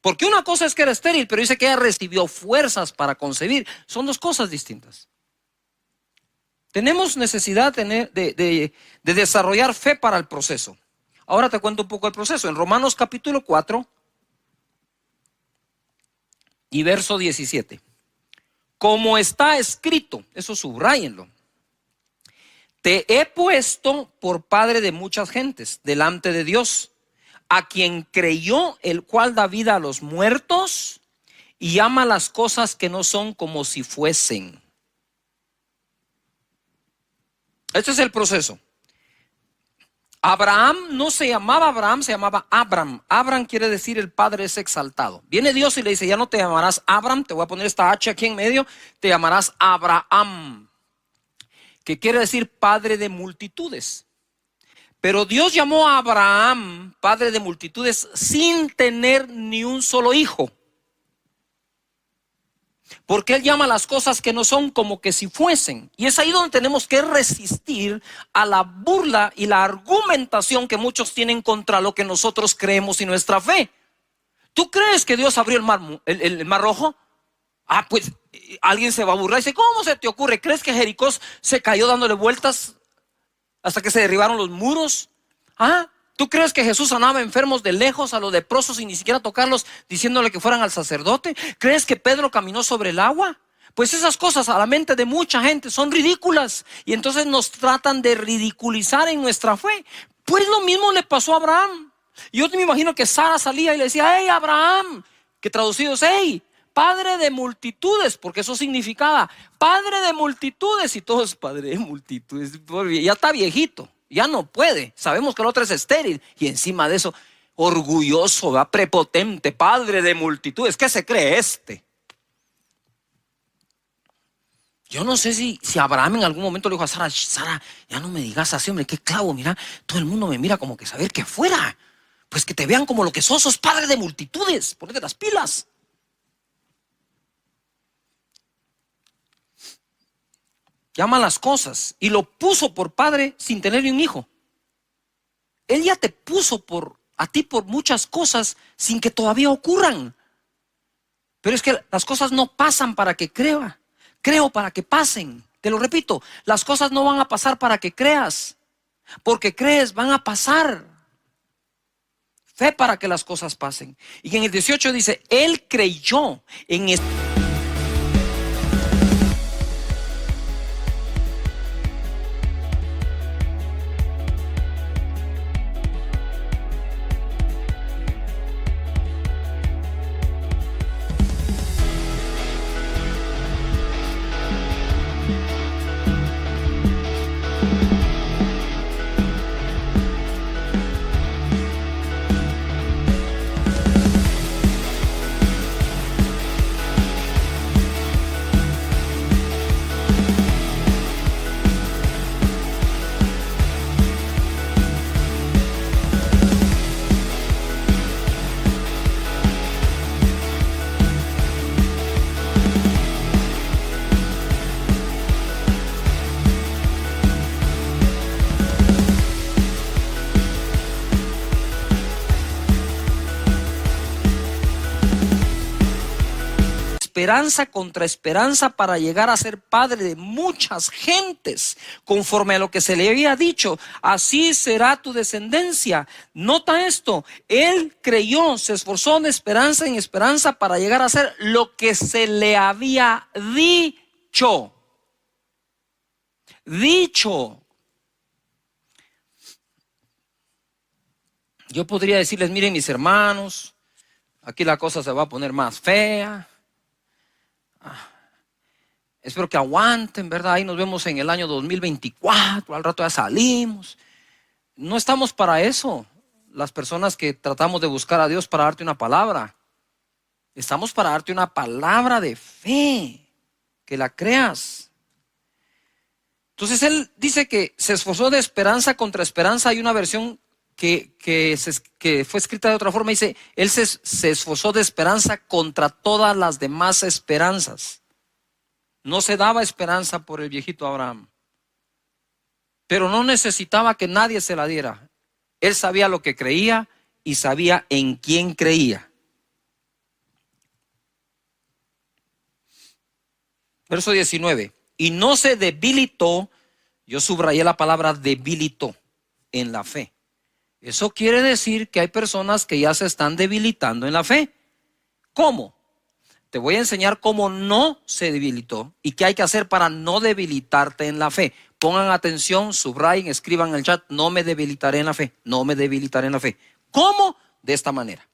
S2: Porque una cosa es que era estéril, pero dice que ella recibió fuerzas para concebir. Son dos cosas distintas. Tenemos necesidad de desarrollar fe para el proceso. Ahora te cuento un poco el proceso. En Romanos capítulo 4 y verso 17. Como está escrito, eso subráyenlo. Te he puesto por padre de muchas gentes delante de Dios, a quien creyó, el cual da vida a los muertos y ama las cosas que no son como si fuesen. Este es el proceso. Abraham no se llamaba Abraham, se llamaba Abram. Abram quiere decir el padre es exaltado. Viene Dios y le dice: ya no te llamarás Abram, te voy a poner esta H aquí en medio, te llamarás Abraham, que quiere decir padre de multitudes. Pero Dios llamó a Abraham padre de multitudes sin tener ni un solo hijo. Porque Él llama las cosas que no son como que si fuesen. Y es ahí donde tenemos que resistir a la burla y la argumentación que muchos tienen contra lo que nosotros creemos y nuestra fe. ¿Tú crees que Dios abrió el mar rojo? Pues alguien se va a burlar y dice: ¿cómo se te ocurre? ¿Crees que Jericó se cayó dándole vueltas hasta que se derribaron los muros? ¿Tú crees que Jesús sanaba enfermos de lejos, a los leprosos, sin ni siquiera tocarlos, diciéndole que fueran al sacerdote? ¿Crees que Pedro caminó sobre el agua? Pues esas cosas a la mente de mucha gente son ridículas, y entonces nos tratan de ridiculizar en nuestra fe. Pues lo mismo le pasó a Abraham. Yo me imagino que Sara salía y le decía: hey Abraham, que traducido es: hey, padre de multitudes, porque eso significaba padre de multitudes, y todos padre de multitudes. Ya está viejito, ya no puede. Sabemos que el otro es estéril, y encima de eso, orgulloso, ¿verdad? Prepotente, padre de multitudes. ¿Qué se cree este? Yo no sé si Abraham en algún momento le dijo a Sara: Sara, ya no me digas así, hombre, qué clavo, mira, todo el mundo me mira como que saber que fuera. Pues que te vean como lo que sos padre de multitudes, ponete las pilas. Llama las cosas, y lo puso por padre sin tener ni un hijo. Él ya te puso a ti por muchas cosas sin que todavía ocurran. Pero es que las cosas no pasan para que creo para que pasen. Te lo repito, las cosas no van a pasar para que creas, porque crees, van a pasar. fe para que las cosas pasen. Y en el 18 dice, él creyó en esto. Esperanza contra esperanza para llegar a ser padre de muchas gentes, conforme a lo que se le había dicho, así será tu descendencia. Nota esto, él creyó, se esforzó de esperanza en esperanza para llegar a ser lo que se le había dicho. Yo podría decirles, miren mis hermanos, aquí la cosa se va a poner más fea. Espero que aguanten, ¿verdad? Ahí nos vemos en el año 2024, al rato ya salimos. No estamos para eso, las personas que tratamos de buscar a Dios para darte una palabra. Estamos para darte una palabra de fe, que la creas. Entonces él dice que se esforzó de esperanza contra esperanza. Hay una versión que fue escrita de otra forma, dice, él se esforzó de esperanza contra todas las demás esperanzas. No se daba esperanza por el viejito Abraham, pero no necesitaba que nadie se la diera. Él sabía lo que creía y sabía en quién creía. Verso 19, y no se debilitó, yo subrayé la palabra debilitó, en la fe. Eso quiere decir que hay personas que ya se están debilitando en la fe. ¿Cómo? Te voy a enseñar cómo no se debilitó y qué hay que hacer para no debilitarte en la fe. Pongan atención, subrayen, escriban en el chat, no me debilitaré en la fe, no me debilitaré en la fe. ¿Cómo? De esta manera.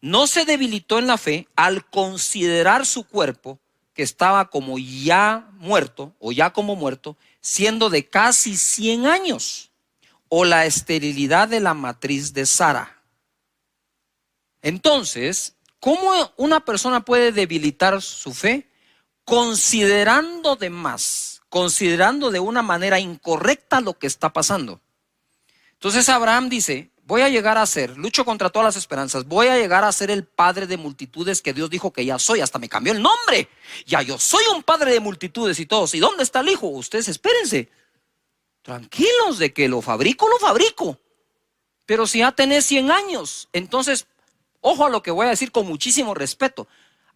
S2: No se debilitó en la fe al considerar su cuerpo, que estaba como ya muerto, o ya como muerto, siendo de casi 100 años. O la esterilidad de la matriz de Sara. Entonces, ¿cómo una persona puede debilitar su fe? Considerando de más, considerando de una manera incorrecta lo que está pasando. Entonces Abraham dice, voy a llegar a ser, lucho contra todas las esperanzas, voy a llegar a ser el padre de multitudes que Dios dijo que ya soy, hasta me cambió el nombre. Ya yo soy un padre de multitudes y todos. ¿Y dónde está el hijo? Ustedes espérense. Tranquilos, de que lo fabrico. Pero si ya tenés 100 años, entonces, ojo a lo que voy a decir con muchísimo respeto.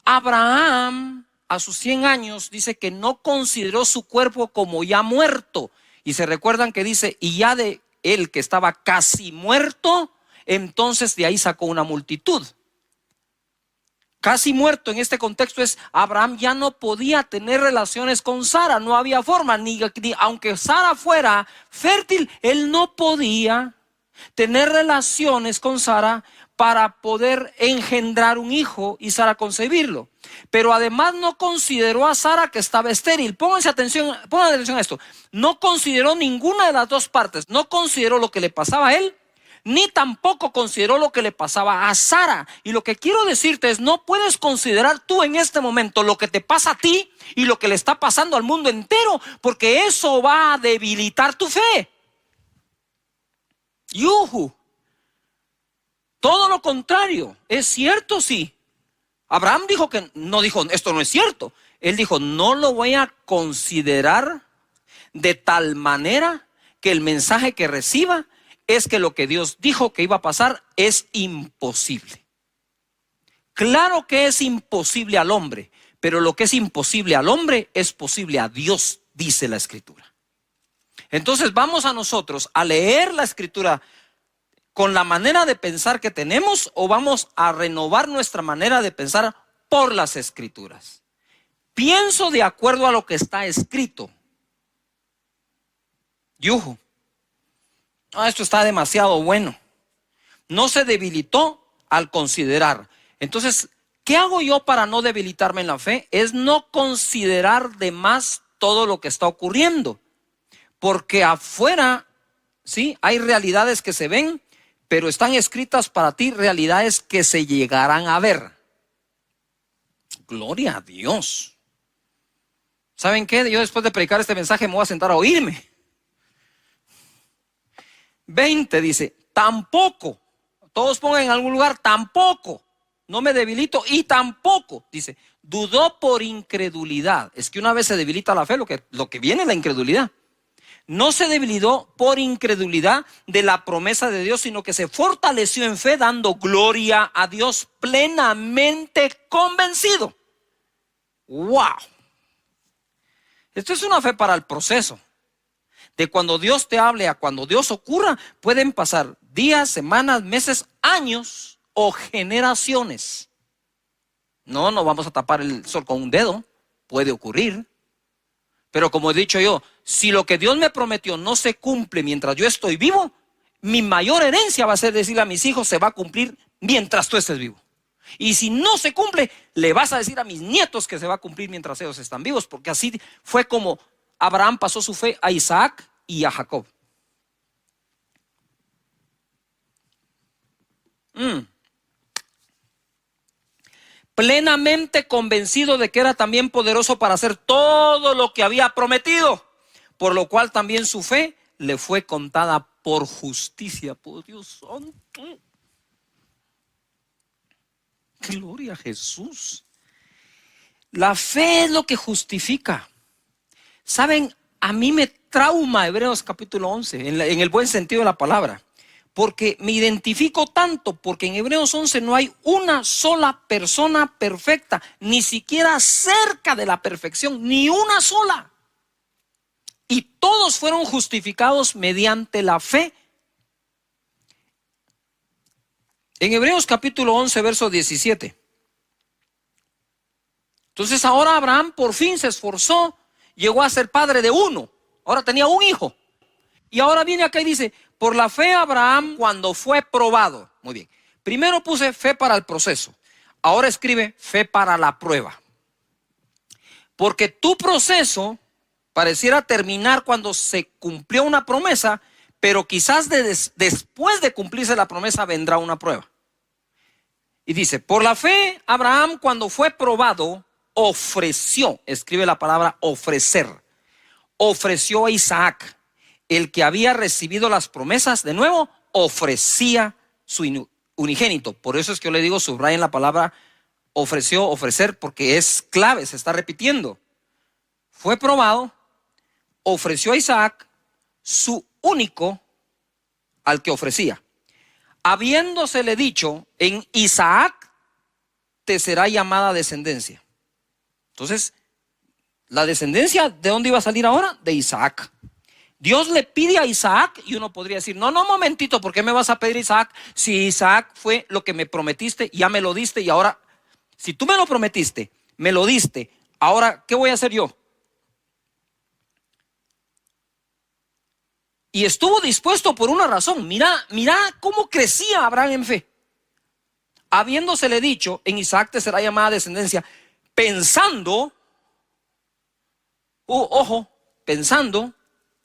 S2: Abraham, a sus 100 años, dice que no consideró su cuerpo como ya muerto. Y se recuerdan que dice, y ya de él que estaba casi muerto, entonces de ahí sacó una multitud. Casi muerto en este contexto es, Abraham ya no podía tener relaciones con Sara, no había forma, ni aunque Sara fuera fértil, él no podía tener relaciones con Sara para poder engendrar un hijo y Sara concebirlo. Pero además no consideró a Sara que estaba estéril. Pongan atención a esto. No consideró ninguna de las dos partes. No consideró lo que le pasaba a él, ni tampoco consideró lo que le pasaba a Sara. Y lo que quiero decirte es, no puedes considerar tú en este momento lo que te pasa a ti y lo que le está pasando al mundo entero, porque eso va a debilitar tu fe. ¡Yuhu! Todo lo contrario, es cierto, sí. Abraham dijo que no, dijo esto no es cierto. Él dijo, no lo voy a considerar de tal manera que el mensaje que reciba es que lo que Dios dijo que iba a pasar es imposible. Claro que es imposible al hombre, pero lo que es imposible al hombre es posible a Dios, dice la Escritura. Entonces vamos a nosotros a leer la Escritura con la manera de pensar que tenemos o vamos a renovar nuestra manera de pensar por las Escrituras? Pienso de acuerdo a lo que está escrito. Yujo. Esto está demasiado bueno. No se debilitó al considerar. Entonces, ¿qué hago yo para no debilitarme en la fe? Es no considerar de más todo lo que está ocurriendo. Porque afuera, sí, hay realidades que se ven, pero están escritas para ti realidades que se llegarán a ver. Gloria a Dios. ¿Saben qué? Yo después de predicar este mensaje me voy a sentar a oírme. 20 dice, tampoco, todos pongan en algún lugar, tampoco, no me debilito y tampoco, dice, dudó por incredulidad. Es que una vez se debilita la fe, lo que viene es la incredulidad. No se debilitó por incredulidad de la promesa de Dios, sino que se fortaleció en fe, dando gloria a Dios, plenamente convencido. ¡Wow! Esto es una fe para el proceso. De cuando Dios te hable a cuando Dios ocurra, pueden pasar días, semanas, meses, años o generaciones. No vamos a tapar el sol con un dedo. Puede ocurrir. Pero como he dicho yo, si lo que Dios me prometió no se cumple mientras yo estoy vivo, mi mayor herencia va a ser decirle a mis hijos, se va a cumplir mientras tú estés vivo. Y si no se cumple, le vas a decir a mis nietos que se va a cumplir mientras ellos están vivos, porque así fue como Abraham pasó su fe a Isaac y a Jacob. Plenamente convencido de que era también poderoso para hacer todo lo que había prometido, por lo cual también su fe le fue contada por justicia. Por Dios santo. Gloria a Jesús. La fe es lo que justifica. ¿Saben? A mí me trauma Hebreos capítulo 11, en el buen sentido de la palabra. Porque me identifico tanto, porque en Hebreos 11 no hay una sola persona perfecta, ni siquiera cerca de la perfección, ni una sola. Y todos fueron justificados mediante la fe. En Hebreos capítulo 11, verso 17. Entonces ahora Abraham por fin se esforzó, llegó a ser padre de uno. Ahora tenía un hijo. Y ahora viene acá y dice, por la fe Abraham cuando fue probado. Muy bien. Primero puse fe para el proceso. Ahora escribe fe para la prueba. Porque tu proceso pareciera terminar cuando se cumplió una promesa, pero quizás después de cumplirse la promesa vendrá una prueba. Y dice, por la fe Abraham cuando fue probado, ofreció, escribe la palabra ofrecer, ofreció a Isaac, el que había recibido las promesas. De nuevo, ofrecía su unigénito. Por eso es que yo le digo, subrayen la palabra ofreció, ofrecer, porque es clave, se está repitiendo. Fue probado, ofreció a Isaac, su único, al que ofrecía. Habiéndosele dicho, en Isaac te será llamada descendencia. Entonces, la descendencia, ¿de dónde iba a salir ahora? De Isaac. Dios le pide a Isaac y uno podría decir, no, momentito, ¿por qué me vas a pedir Isaac? Si Isaac fue lo que me prometiste, ya me lo diste y ahora, si tú me lo prometiste, me lo diste, ahora, ¿qué voy a hacer yo? Y estuvo dispuesto por una razón. Mira cómo crecía Abraham en fe. Habiéndosele dicho, en Isaac te será llamada descendencia, pensando, pensando,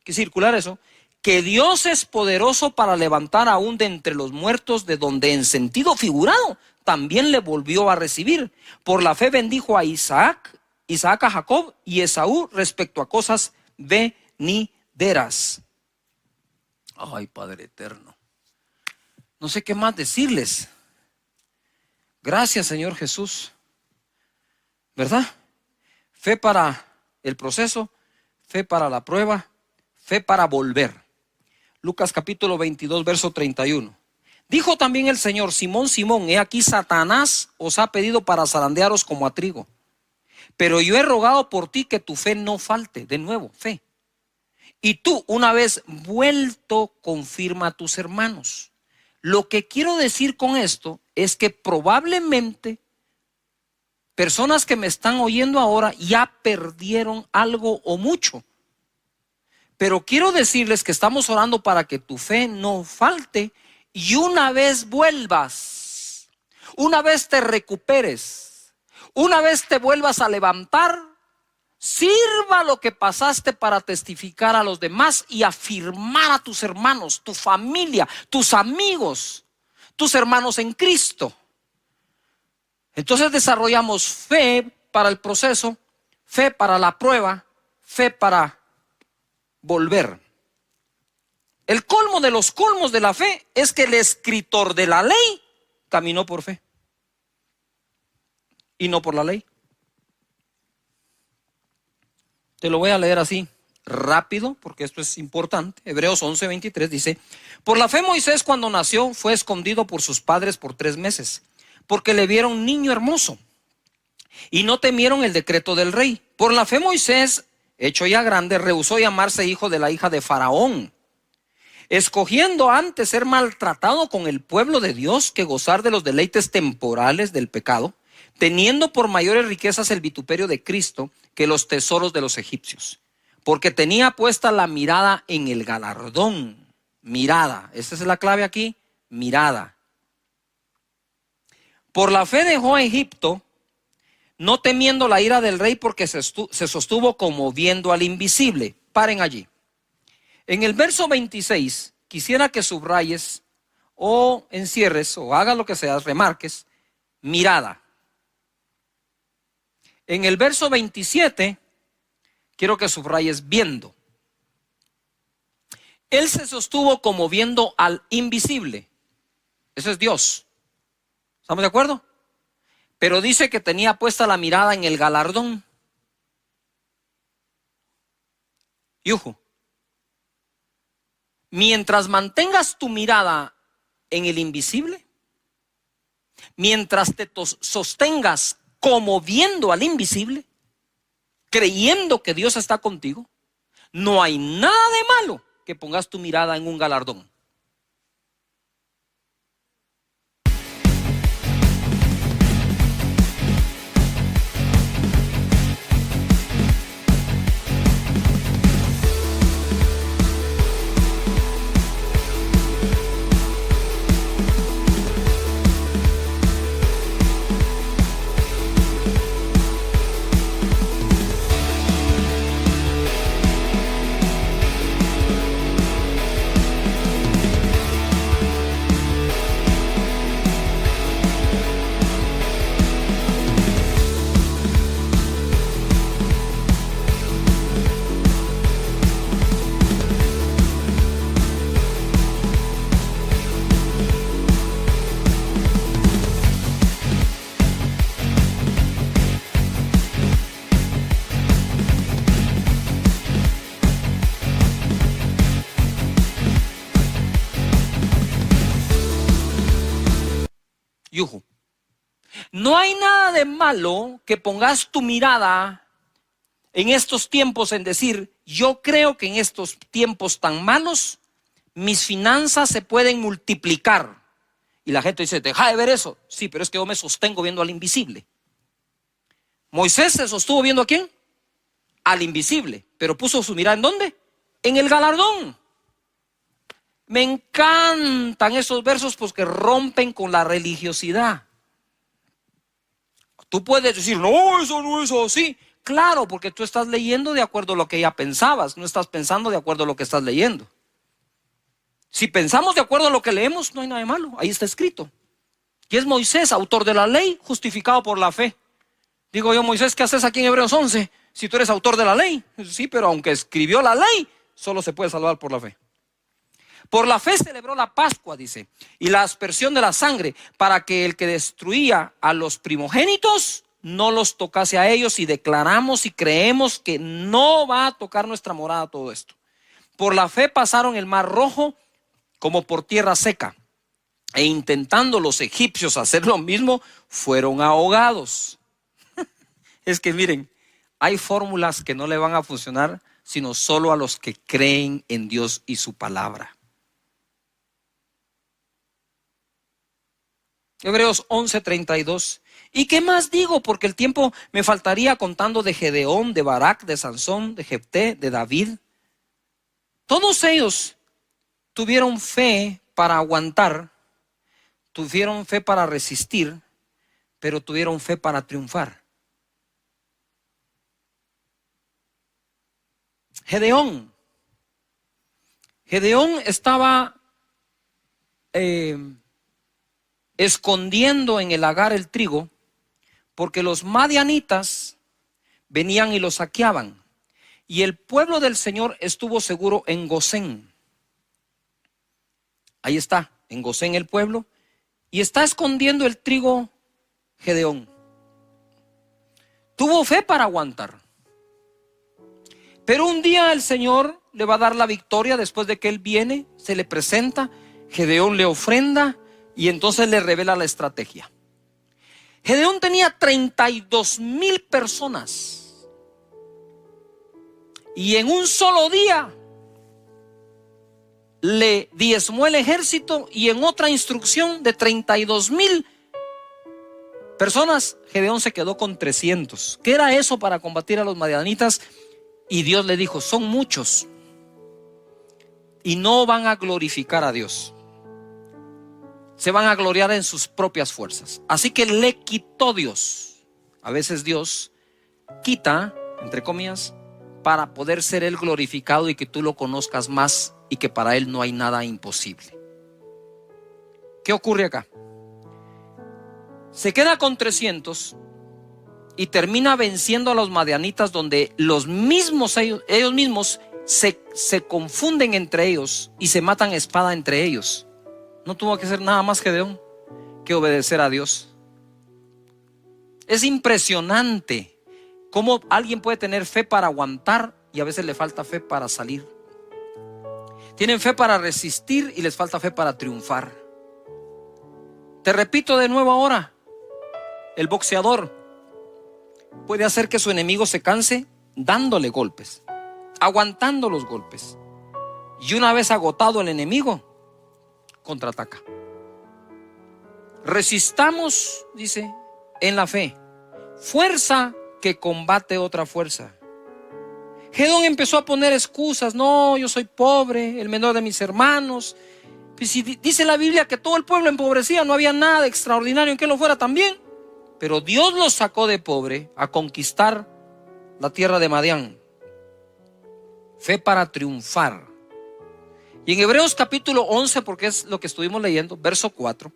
S2: que circular eso, que Dios es poderoso para levantar aún de entre los muertos, de donde en sentido figurado también le volvió a recibir. Por la fe bendijo a Isaac a Jacob y Esaú respecto a cosas venideras. Ay, Padre eterno, no sé qué más decirles. Gracias, Señor Jesús. ¿Verdad? Fe para el proceso, fe para la prueba, fe para volver. Lucas capítulo 22, verso 31. Dijo también el Señor, Simón, Simón, he aquí Satanás os ha pedido para zarandearos como a trigo. Pero yo he rogado por ti que tu fe no falte. De nuevo, fe. Y tú, una vez vuelto, confirma a tus hermanos. Lo que quiero decir con esto es que probablemente personas que me están oyendo ahora ya perdieron algo o mucho. Pero quiero decirles que estamos orando para que tu fe no falte y una vez vuelvas, una vez te recuperes, una vez te vuelvas a levantar, sirva lo que pasaste para testificar a los demás y afirmar a tus hermanos, tu familia, tus amigos, tus hermanos en Cristo. Entonces desarrollamos fe para el proceso, fe para la prueba, fe para volver. El colmo de los colmos de la fe es que el escritor de la ley caminó por fe y no por la ley. Te lo voy a leer así rápido porque esto es importante. Hebreos 11:23 dice: por la fe Moisés, cuando nació, fue escondido por sus padres por 3 meses, porque le vieron niño hermoso y no temieron el decreto del rey. Por la fe Moisés, hecho ya grande, rehusó llamarse hijo de la hija de Faraón, escogiendo antes ser maltratado con el pueblo de Dios que gozar de los deleites temporales del pecado, teniendo por mayores riquezas el vituperio de Cristo que los tesoros de los egipcios, porque tenía puesta la mirada en el galardón. Mirada, esa es la clave aquí, mirada. Por la fe dejó a Egipto, no temiendo la ira del rey, porque se sostuvo como viendo al invisible. Paren allí. En el verso 26, quisiera que subrayes o encierres o hagas lo que seas, remarques, mirada. En el verso 27, quiero que subrayes viendo. Él se sostuvo como viendo al invisible. Eso es Dios. ¿Estamos de acuerdo? Pero dice que tenía puesta la mirada en el galardón. Yuju. Mientras mantengas tu mirada en el invisible, mientras te sostengas como viendo al invisible, creyendo que Dios está contigo, no hay nada de malo que pongas tu mirada en un galardón. Yuju. No hay nada de malo que pongas tu mirada en estos tiempos en decir, yo creo que en estos tiempos tan malos, mis finanzas se pueden multiplicar. Y la gente dice, deja de ver eso. Sí, pero es que yo me sostengo viendo al invisible. Moisés se sostuvo viendo ¿a quién? Al invisible. Pero puso su mirada ¿en dónde? En el galardón. Me encantan esos versos porque rompen con la religiosidad. Tú puedes decir, no, eso no es así. Claro, porque tú estás leyendo de acuerdo a lo que ya pensabas, no estás pensando de acuerdo a lo que estás leyendo. Si pensamos de acuerdo a lo que leemos, no hay nada de malo, ahí está escrito. Y es Moisés, autor de la ley, justificado por la fe. Digo yo, Moisés, ¿qué haces aquí en Hebreos 11? Si tú eres autor de la ley. Sí, pero aunque escribió la ley, solo se puede salvar por la fe. Por la fe celebró la Pascua, dice, y la aspersión de la sangre, para que el que destruía a los primogénitos no los tocase a ellos, y declaramos y creemos que no va a tocar nuestra morada todo esto. Por la fe pasaron el mar Rojo como por tierra seca, e intentando los egipcios hacer lo mismo, fueron ahogados. Es que miren, hay fórmulas que no le van a funcionar, sino solo a los que creen en Dios y su palabra. Hebreos 11:32. ¿Y qué más digo? Porque el tiempo me faltaría contando de Gedeón, de Barak, de Sansón, de Jefté, de David. Todos ellos tuvieron fe para aguantar, tuvieron fe para resistir, pero tuvieron fe para triunfar. Gedeón estaba escondiendo en el lagar el trigo, porque los madianitas venían y lo saqueaban, y el pueblo del Señor estuvo seguro en Gosén. Ahí está, en Gosén el pueblo, y está escondiendo el trigo Gedeón. Tuvo fe para aguantar, pero un día el Señor le va a dar la victoria. Después de que él viene, se le presenta, Gedeón le ofrenda y entonces le revela la estrategia. Gedeón tenía 32,000 personas y en un solo día le diezmó el ejército, y en otra instrucción de 32,000 personas, Gedeón se quedó con 300. ¿Qué era eso para combatir a los madianitas? Y Dios le dijo: son muchos y no van a glorificar a Dios, se van a gloriar en sus propias fuerzas. Así que le quitó Dios. A veces Dios quita, entre comillas, para poder ser Él glorificado y que tú lo conozcas más, y que para Él no hay nada imposible. ¿Qué ocurre acá? Se queda con 300 y termina venciendo a los madianitas, donde los mismos ellos mismos se confunden entre ellos y se matan a espada entre ellos. No tuvo que hacer nada más Gedeón que obedecer a Dios. Es impresionante cómo alguien puede tener fe para aguantar y a veces le falta fe para salir. Tienen fe para resistir y les falta fe para triunfar. Te repito de nuevo ahora: el boxeador puede hacer que su enemigo se canse dándole golpes, aguantando los golpes, y una vez agotado el enemigo, contraataca. Resistamos, dice, en la fe, fuerza que combate otra fuerza. Gedeón empezó a poner excusas: no, yo soy pobre, el menor de mis hermanos. Pues si dice la Biblia que todo el pueblo empobrecía, no había nada extraordinario en que lo fuera también. Pero Dios los sacó de pobre a conquistar la tierra de Madián. Fe para triunfar. Y en Hebreos capítulo 11, porque es lo que estuvimos leyendo, verso 4,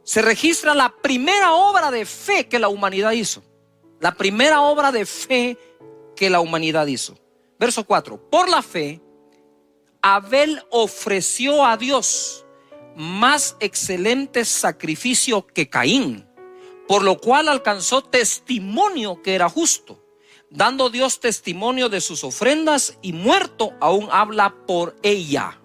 S2: se registra la primera obra de fe que la humanidad hizo. La primera obra de fe que la humanidad hizo. Verso 4: por la fe, Abel ofreció a Dios más excelente sacrificio que Caín, por lo cual alcanzó testimonio que era justo, dando Dios testimonio de sus ofrendas, y muerto aún habla por ella.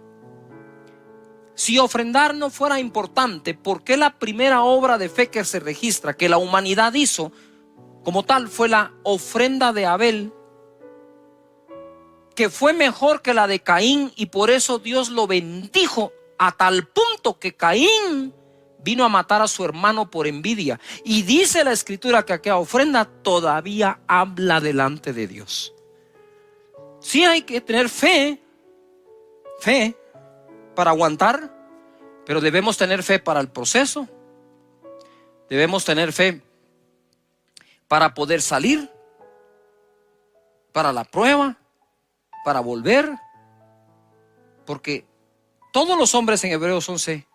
S2: Si ofrendar no fuera importante, ¿por qué la primera obra de fe que se registra, que la humanidad hizo como tal, fue la ofrenda de Abel, que fue mejor que la de Caín? Y por eso Dios lo bendijo a tal punto que Caín vino a matar a su hermano por envidia. Y dice la escritura que aquella ofrenda todavía habla delante de Dios. Sí, hay que tener fe para aguantar, pero debemos tener fe para el proceso. Debemos tener fe para poder salir, para la prueba, para volver. Porque todos los hombres en Hebreos 11